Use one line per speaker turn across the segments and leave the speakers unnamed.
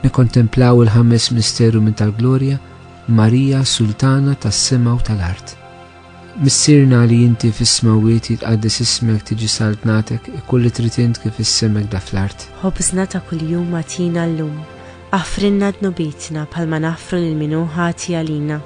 Nikkontemplaw il-5 misteru minn tal-glorja, Marija Sultana tas-sema u tal-art. Missirna li inti fis-smawiet jitqaddis ismek tiġi saltnatek, ikulli trid int kif issemek da fl-art.
ħobżna ta' kuljum atina llum, aħfrinna dnubietna bħalma naħfru lil min hu ħati għalina.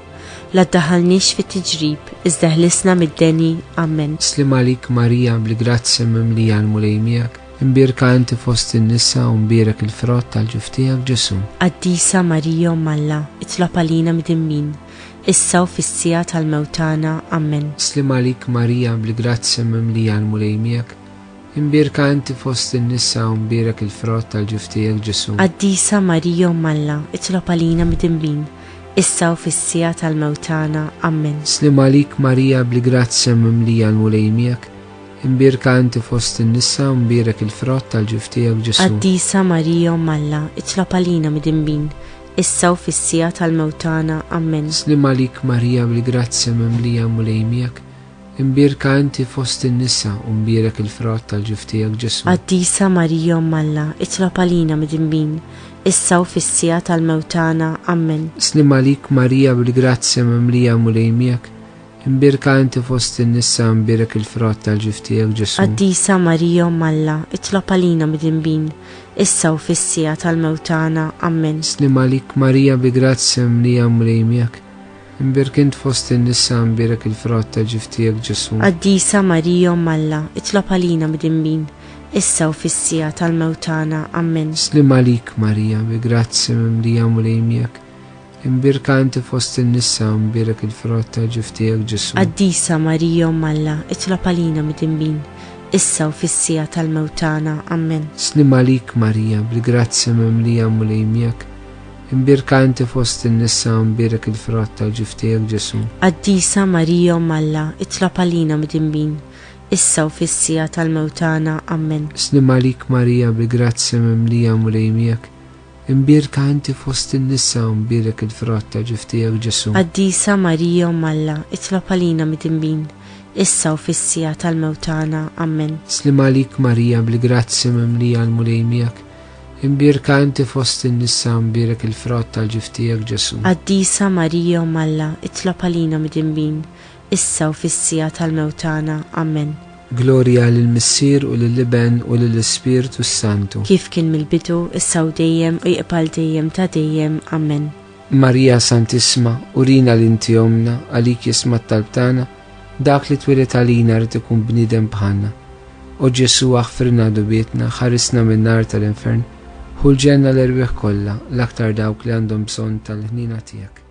La ddaħħalniex fit-tiġrib, iżda ħlisna mid-deni, Amen.
Slim għalik Marija bl-grazzja mimlija l-mulej miegħek, imbierka inti fost in-nisa u mbierek il-frott tal-ġuftijak Ġesu.
Qaddisa Marija Umm Alla, itlob għalina midimmin, issa u fis-sija tal-mewtana, Amen.
Slim għalik Marija bl-grazzja mimlija l-mulej miegħek, imbierka inti fost in-nisa u mbierek il-frott tal-ġuftijak Ġesu.
Qaddisa Marija Umm Alla, itlob għalina midimmin, issa u fis-sija tal-mewtana, Amen.
Slim għalik Marija bl-grazzja mimlija l-mulej miegħek, imbierka inti fost in-nisa u mbierek il-frott tal-ġuftijak Ġesu.
Qaddisa Marija Umm Alla, itlob għalina midimmin, issa u fis-sija tal-mewtana, Amen.
Slim għalik Marija bl-grazzja mimlija l-mulej miegħek, imbierka inti fost in-nisa u mbierek il-frott tal-ġuftijak Ġesu.
Qaddisa Marija Umm Alla, itlob għalina midimmin, issa u fis-sija tal-mewtana, Amen.
Slim għalik Marija bl-grazzja mimlija l-mulej miegħek, imbierka inti fost in-nisa u mbierek il-frott tal-ġuftijak Ġesu.
Qaddisa Marija Umm Alla, itlob għalina midimmin, issa u fis-sija tal-mewtana, Amen.
Slim għalik Marija bl-grazzja mimlija l-mulej miegħek, imbierka inti fost in-nisa u mbierek il-frott tal-ġuftijak Ġesu.
Qaddisa Marija Umm Alla, itlob għalina midimmin, issa u fis-sija tal-mewtana, Amen.
Slim għalik Marija bl-grazzja mimlija l-mulej miegħek, imbierka inti fost in-nisa u mbierek il-frott tal-ġuftijak Ġesu.
Qaddisa Marija Umm Alla, itlob għalina midimmin, issa u fis-sija tal-mewtana, Amen.
Slim għalik Marija bl-grazzja mimlija l-mulej miegħek, imbierka inti fost in-nisa u mbierek il-frott tal-ġuftijak Ġesu.
Qaddisa Marija Umm Alla, itlob għalina midimmin, issa u fis-sija tal-mewtana, Amen.
Slim għalik Marija bl-grazzja mimlija l-mulej miegħek, imbierka inti fost in-nisa u mbierek il-frott tal-ġuftijak Ġesu.
Qaddisa Marija Umm Alla, itlob għalina midimmin, issa u fis-sija tal-mewtana, Amen.
Slim għalik Marija bl-grazzja mimlija l-mulej miegħek, imbierka inti fost in-nisa u mbierek il-frott tal-ġuftijak Ġesu.
Qaddisa Marija Umm Alla, itlob għalina midimmin, issa u fis-sija tal-mewtana, Amen.
Glorja lill-Missier u lill-Iben u lill-Ispiritu Santu.
Kif kien mill-bidu, issa u dejjem u jqbal dejjem ta' dejjem, Amen.
Marija Santisma, urina l-inti omna, għalik jisma t-talbtana, dak li twilet għalina rrit ikun bnidem bħanna. O Ġesu aħfirna dubietna, ħarisna minn nar tal-infern, ħulġenna l-erwieħ kollha, l-aktar dawk li għandhom bżonn tal-ħnina tiegħek.